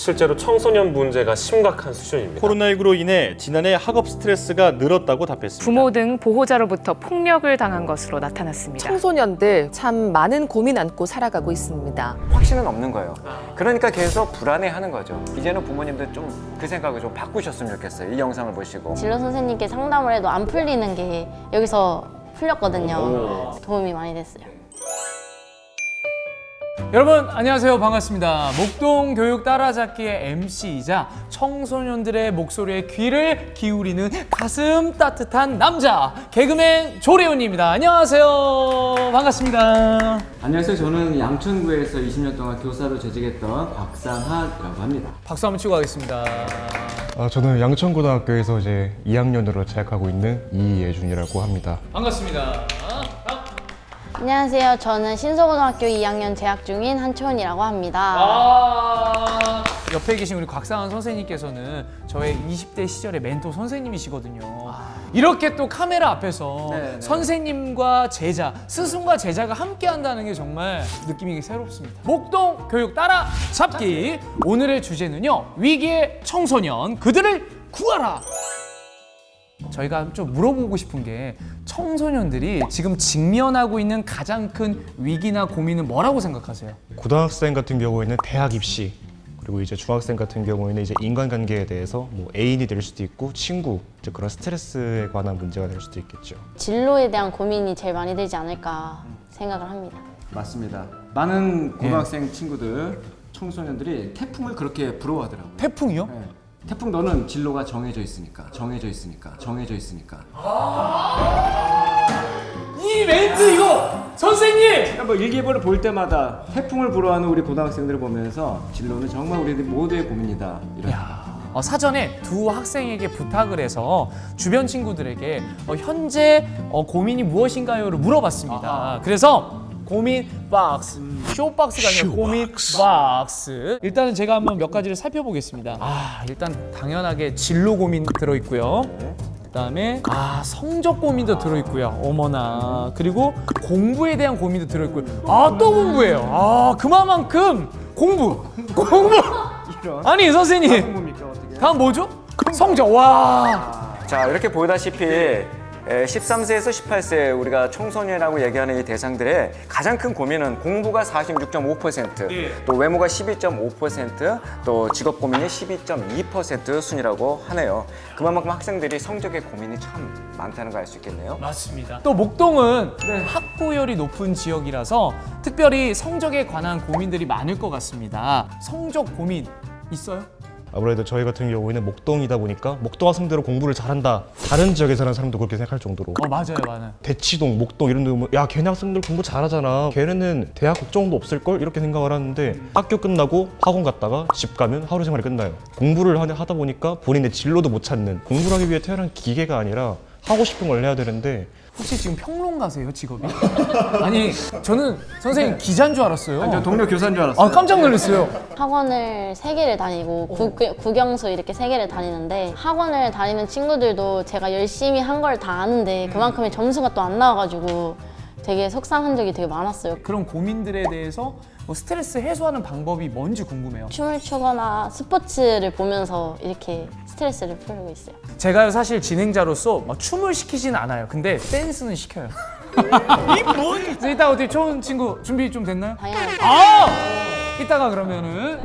실제로 청소년 문제가 심각한 수준입니다. 코로나19로 인해 지난해 학업 스트레스가 늘었다고 답했습니다. 부모 등 보호자로부터 폭력을 당한 것으로 나타났습니다. 청소년들 참 많은 고민 안고 살아가고 있습니다. 확신은 없는 거예요. 그러니까 계속 불안해하는 거죠. 이제는 부모님들 좀 그 생각을 좀 바꾸셨으면 좋겠어요. 이 영상을 보시고. 진로 선생님께 상담을 해도 안 풀리는 게 여기서 풀렸거든요. 도움이 많이 됐어요. 여러분 안녕하세요. 반갑습니다. 목동 교육 따라잡기의 MC이자 청소년들의 목소리에 귀를 기울이는 가슴 따뜻한 남자 개그맨 조래훈입니다. 안녕하세요. 반갑습니다. 안녕하세요. 저는 양천구에서 20년 동안 교사로 재직했던 곽상한이라고 합니다. 박수 한번 치고 가겠습니다. 저는 양천고등학교에서 이제 2학년으로 재학하고 있는 이예준이라고 합니다. 반갑습니다. 안녕하세요. 저는 신서고등학교 2학년 재학 중인 한초은이라고 합니다. 옆에 계신 우리 곽상한 선생님께서는 저의 20대 시절의 멘토 선생님이시거든요. 이렇게 또 카메라 앞에서 선생님과 제자, 스승과 제자가 함께 한다는 게 정말 느낌이 새롭습니다. 목동 교육 따라잡기. 오늘의 주제는요, 위기의 청소년, 그들을 구하라. 저희가 좀 물어보고 싶은 게 청소년들이 지금 직면하고 있는 가장 큰 위기나 고민은 뭐라고 생각하세요? 고등학생 같은 경우에는 대학 입시, 그리고 이제 중학생 같은 경우에는 이제 인간관계에 대해서 뭐 애인이 될 수도 있고 친구, 이제 그런 스트레스에 관한 문제가 될 수도 있겠죠. 진로에 대한 고민이 제일 많이 들지 않을까 생각을 합니다. 맞습니다. 많은 고등학생 친구들, 청소년들이 태풍을 그렇게 부러워하더라고요. 태풍이요? 네. 태풍 너는 진로가 정해져 있으니까. 이 멘트 이거 선생님! 뭐 일기예보를 볼 때마다 태풍을 부러워하는 우리 고등학생들을 보면서 진로는 정말 우리들 모두의 고민이다. 이런. 사전에 두 학생에게 부탁을 해서 주변 친구들에게 현재 고민이 무엇인가요를 물어봤습니다. 그래서 고민 박스, 쇼박스가 아니라 고민 박스. 일단은 제가 한번 몇 가지를 살펴보겠습니다. 일단 당연하게 진로 고민 들어있고요. 그다음에 성적 고민도 들어있고요. 어머나. 그리고 공부에 대한 고민도 들어있고요. 또 공부예요. 그만큼 공부. 아니 선생님. 공부입니까 어떻게? 다음 뭐죠? 성적. 와. 자, 이렇게 보다시피 13세에서 18세 우리가 청소년이라고 얘기하는 이 대상들의 가장 큰 고민은 공부가 46.5%, 또 외모가 12.5%, 또 직업 고민이 12.2% 순이라고 하네요. 그만큼 학생들이 성적에 고민이 참 많다는 걸 알 수 있겠네요. 맞습니다. 또 목동은 학구열이 높은 지역이라서 특별히 성적에 관한 고민들이 많을 것 같습니다. 성적 고민 있어요? 아무래도 저희 같은 경우에는 목동이다 보니까 목동 학생들은 공부를 잘한다. 다른 지역에 사는 사람도 그렇게 생각할 정도로. 맞아요. 대치동, 목동 이런 데 보면 야 걔네 학생들 공부 잘하잖아. 걔네는 대학 걱정도 없을걸? 이렇게 생각을 하는데 학교 끝나고 학원 갔다가 집 가면 하루 생활이 끝나요. 공부를 하다 보니까 본인의 진로도 못 찾는, 공부를 하기 위해 태어난 기계가 아니라 하고 싶은 걸 해야 되는데. 혹시 지금 평론가세요, 직업이? 아니, 저는 선생님 기자인 줄 알았어요. 저 동료 교사인 줄 알았어요. 깜짝 놀랐어요. 학원을 3개를 다니고 국영수 이렇게 3개를 다니는데 학원을 다니는 친구들도 제가 열심히 한 걸 다 아는데 그만큼의 점수가 또 안 나와가지고 되게 속상한 적이 되게 많았어요. 그런 고민들에 대해서 스트레스 해소하는 방법이 뭔지 궁금해요. 춤을 추거나 스포츠를 보면서 이렇게 스트레스를 풀고 있어요. 제가 사실 진행자로서 춤을 시키진 않아요. 근데 댄스는 시켜요. 이따 어디 좋은 친구 준비 좀 됐나요? 당연하죠. 이따가 그러면은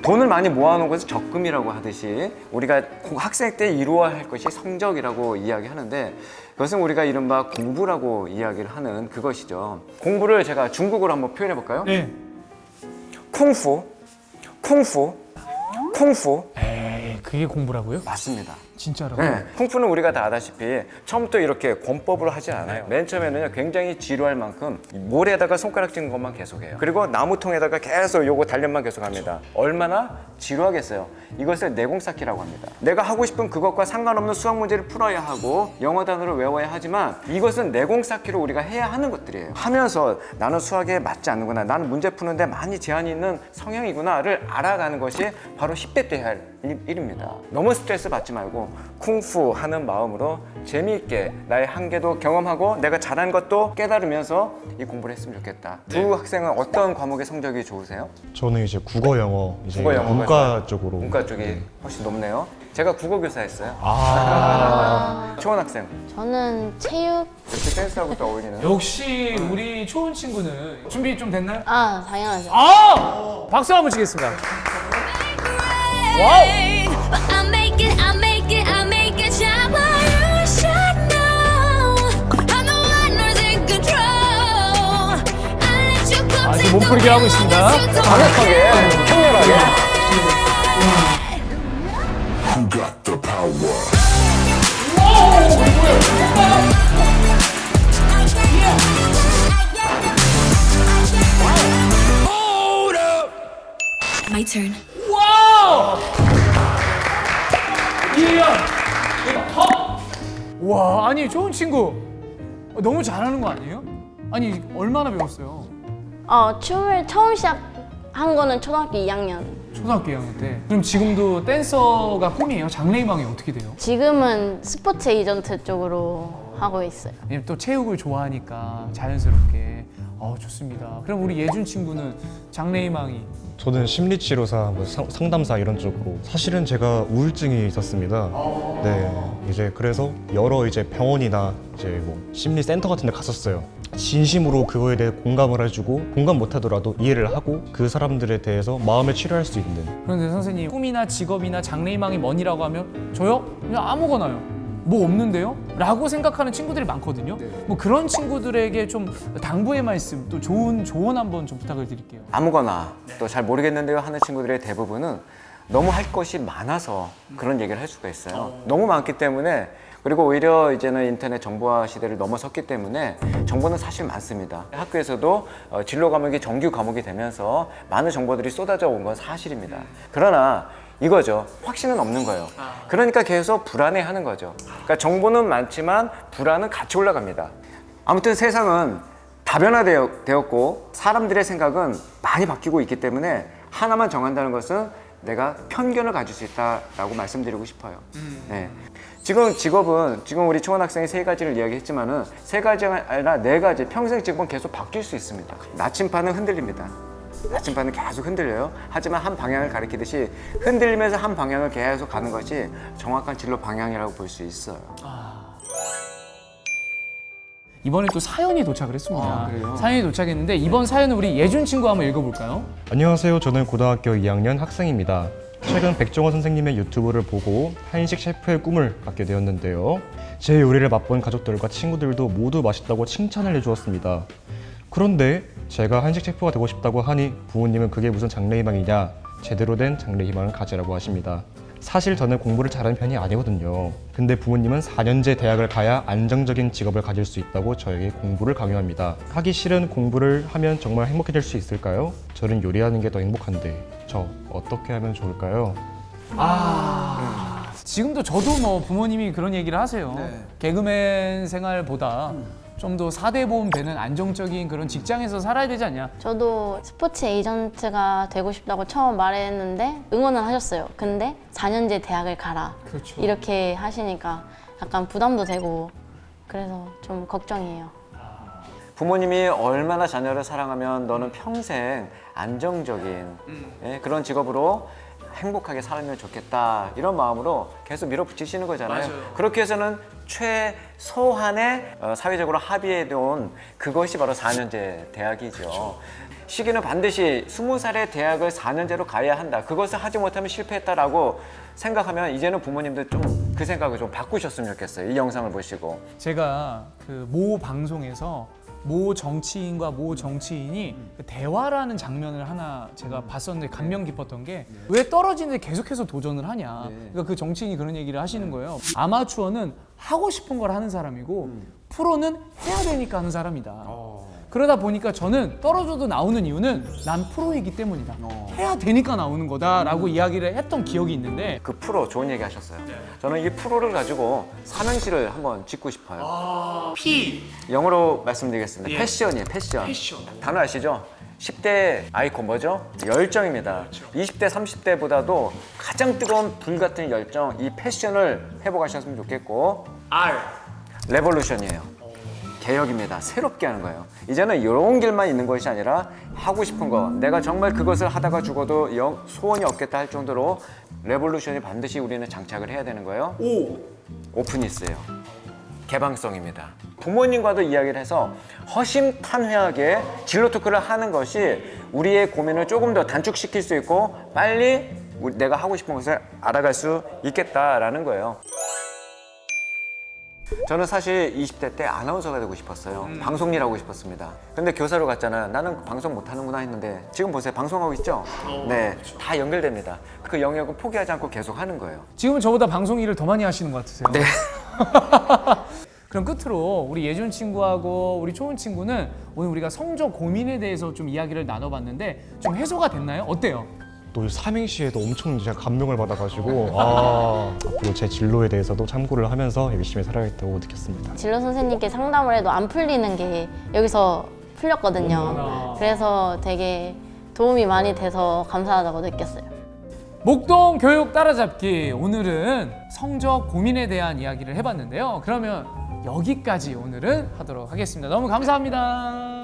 돈을 많이 모아놓은 것을 적금이라고 하듯이 우리가 학생 때 이루어야 할 것이 성적이라고 이야기하는데, 그것은 우리가 이른바 공부라고 이야기를 하는 그것이죠. 공부를 제가 중국어로 한번 표현해 볼까요? 네. 쿵푸. 에이, 그게 공부라고요? 맞습니다. 진짜라고? 네, 쿵푸는 우리가 다 아다시피 처음부터 이렇게 권법으로 하지 않아요. 맨 처음에는 굉장히 지루할 만큼 모래에다가 손가락 찍는 것만 계속해요. 그리고 나무통에다가 계속 요거 단련만 계속합니다. 얼마나 지루하겠어요. 이것을 내공쌓기라고 합니다. 내가 하고 싶은 그것과 상관없는 수학 문제를 풀어야 하고 영어 단어를 외워야 하지만 이것은 내공쌓기로 우리가 해야 하는 것들이에요. 하면서 나는 수학에 맞지 않는구나, 나는 문제 푸는데 많이 제한이 있는 성향이구나를 알아가는 것이 바로 10대 때 할 일입니다. 너무 스트레스 받지 말고 쿵푸 하는 마음으로 재미있게 나의 한계도 경험하고 내가 잘한 것도 깨달으면서 이 공부를 했으면 좋겠다. 두 학생은 어떤 과목의 성적이 좋으세요? 저는 이제 국어, 영어, 이제 국어, 영어가 문과 쪽으로. 문과 쪽이 훨씬 높네요. 제가 국어 교사했어요. 초원 학생. 저는 체육. 역시 댄스하고 또 어울리는. 역시 우리 초은 친구는 준비 좀 됐나요? 아, 당연하죠. 아! 박수 한번 치겠습니다. 와우! I make it, I make it, I make it shine. But you should know I'm the one who's in control. I let you come 아주 take 몸풀기 the 하고 wheel 있습니다. unless you don't 강력하게, 격렬하게. My turn. 와우! 이현! 와, 아니 좋은 친구. 너무 잘하는 거 아니에요? 아니 얼마나 배웠어요? 춤을 처음 시작한 거는 초등학교 2학년. 초등학교 2학년 때. 그럼 지금도 댄서가 꿈이에요? 장래희망이 어떻게 돼요? 지금은 스포츠 에이전트 쪽으로 하고 있어요. 왜냐면 또 체육을 좋아하니까 자연스럽게. 좋습니다. 그럼 우리 예준 친구는 장래희망이 저는 심리치료사, 뭐 상담사 이런 쪽으로. 사실은 제가 우울증이 있었습니다. 네, 이제 그래서 여러 이제 병원이나 이제 뭐 심리센터 같은 데 갔었어요. 진심으로 그거에 대해 공감을 해주고, 공감 못하더라도 이해를 하고 그 사람들에 대해서 마음을 치료할 수 있는. 그런데 선생님 꿈이나 직업이나 장래희망이 뭐니라고 하면 저요? 그냥 아무거나요. 뭐 없는데요? 라고 생각하는 친구들이 많거든요. 뭐 그런 친구들에게 좀 당부의 말씀, 또 좋은 조언 한번 좀 부탁을 드릴게요. 아무거나 또 잘 모르겠는데요 하는 친구들의 대부분은 너무 할 것이 많아서 그런 얘기를 할 수가 있어요. 너무 많기 때문에, 그리고 오히려 이제는 인터넷 정보화 시대를 넘어섰기 때문에 정보는 사실 많습니다. 학교에서도 진로 과목이 정규 과목이 되면서 많은 정보들이 쏟아져 온 건 사실입니다. 그러나 이거죠. 확신은 없는 거예요. 그러니까 계속 불안해하는 거죠. 그러니까 정보는 많지만 불안은 같이 올라갑니다. 아무튼 세상은 다변화되었고 사람들의 생각은 많이 바뀌고 있기 때문에 하나만 정한다는 것은 내가 편견을 가질 수 있다라고 말씀드리고 싶어요. 네. 지금 직업은 지금 우리 초원 학생이 3가지를 이야기했지만은 3가지가 아니라 4가지, 평생 직업은 계속 바뀔 수 있습니다. 나침반은 흔들립니다. 나침반은 계속 흔들려요. 하지만 한 방향을 가리키듯이 흔들리면서 한 방향을 계속 가는 것이 정확한 진로 방향이라고 볼 수 있어요. 이번에 또 사연이 도착을 했습니다. 그래요? 사연이 도착했는데 이번 사연은 우리 예준 친구 한번 읽어볼까요? 안녕하세요. 저는 고등학교 2학년 학생입니다. 최근 백종원 선생님의 유튜브를 보고 한식 셰프의 꿈을 갖게 되었는데요. 제 요리를 맛본 가족들과 친구들도 모두 맛있다고 칭찬을 해주었습니다. 그런데 제가 한식 셰프가 되고 싶다고 하니 부모님은 그게 무슨 장래희망이냐, 제대로 된 장래희망을 가지라고 하십니다. 사실 저는 공부를 잘하는 편이 아니거든요. 근데 부모님은 4년제 대학을 가야 안정적인 직업을 가질 수 있다고 저에게 공부를 강요합니다. 하기 싫은 공부를 하면 정말 행복해질 수 있을까요? 저는 요리하는 게 더 행복한데 저 어떻게 하면 좋을까요? 지금도 저도 뭐 부모님이 그런 얘기를 하세요. 개그맨 생활보다 좀 더 4대 보험 되는 안정적인 그런 직장에서 살아야 되지 않냐. 저도 스포츠 에이전트가 되고 싶다고 처음 말했는데 응원은 하셨어요. 근데 4년제 대학을 가라. 그렇죠. 이렇게 하시니까 약간 부담도 되고 그래서 좀 걱정이에요. 부모님이 얼마나 자녀를 사랑하면 너는 평생 안정적인 그런 직업으로 행복하게 살면 좋겠다 이런 마음으로 계속 밀어붙이시는 거잖아요. 맞아요. 그렇게 해서는 최소한의 사회적으로 합의해 놓은 그것이 바로 4년제 대학이죠. 그렇죠. 시기는 반드시 20살의 대학을 4년제로 가야 한다. 그것을 하지 못하면 실패했다라고 생각하면 이제는 부모님들 좀 그 생각을 좀 바꾸셨으면 좋겠어요. 이 영상을 보시고. 제가 그 모 방송에서 모 정치인과 모 정치인이 대화라는 장면을 하나 제가 봤었는데 감명 깊었던 게 왜 떨어지는데 계속해서 도전을 하냐. 그러니까 그 정치인이 그런 얘기를 하시는 거예요. 아마추어는 하고 싶은 걸 하는 사람이고 프로는 해야 되니까 하는 사람이다. 그러다 보니까 저는 떨어져도 나오는 이유는 난 프로이기 때문이다. 해야 되니까 나오는 거다라고 이야기를 했던 기억이 있는데 그 프로 좋은 얘기 하셨어요. 저는 이 프로를 가지고 삼행시를 한번 짓고 싶어요. P 영어로 말씀드리겠습니다. 패션이에요, 패션. 단어 아시죠? 10대 아이콘 뭐죠? 열정입니다. 20대, 30대보다도 가장 뜨거운 불 같은 열정, 이 패션을 회복하셨으면 좋겠고 R, 레볼루션이에요. 개혁입니다. 새롭게 하는 거예요. 이제는 이런 길만 있는 것이 아니라 하고 싶은 거, 내가 정말 그것을 하다가 죽어도 소원이 없겠다 할 정도로 레볼루션이 반드시 우리는 장착을 해야 되는 거예요. 오픈이스예요. 개방성입니다. 부모님과도 이야기를 해서 허심탄회하게 진로 토크를 하는 것이 우리의 고민을 조금 더 단축시킬 수 있고 빨리 내가 하고 싶은 것을 알아갈 수 있겠다라는 거예요. 저는 사실 20대 때 아나운서가 되고 싶었어요. 방송 일 하고 싶었습니다. 근데 교사로 갔잖아요. 나는 방송 못하는구나 했는데 지금 보세요. 방송하고 있죠? 네, 다 연결됩니다. 그 영역은 포기하지 않고 계속 하는 거예요. 지금은 저보다 방송 일을 더 많이 하시는 것 같으세요. 네. 그럼 끝으로 우리 예준 친구하고 우리 초은 친구는 오늘 우리가 성적 고민에 대해서 좀 이야기를 나눠봤는데 좀 해소가 됐나요? 어때요? 또 삼행시에도 엄청 제가 감명을 받아가지고 앞으로 제 진로에 대해서도 참고를 하면서 열심히 살아야겠다고 느꼈습니다. 진로 선생님께 상담을 해도 안 풀리는 게 여기서 풀렸거든요. 그래서 되게 도움이 많이 돼서 감사하다고 느꼈어요. 목동 교육 따라잡기, 오늘은 성적 고민에 대한 이야기를 해봤는데요. 그러면 여기까지 오늘은 하도록 하겠습니다. 너무 감사합니다.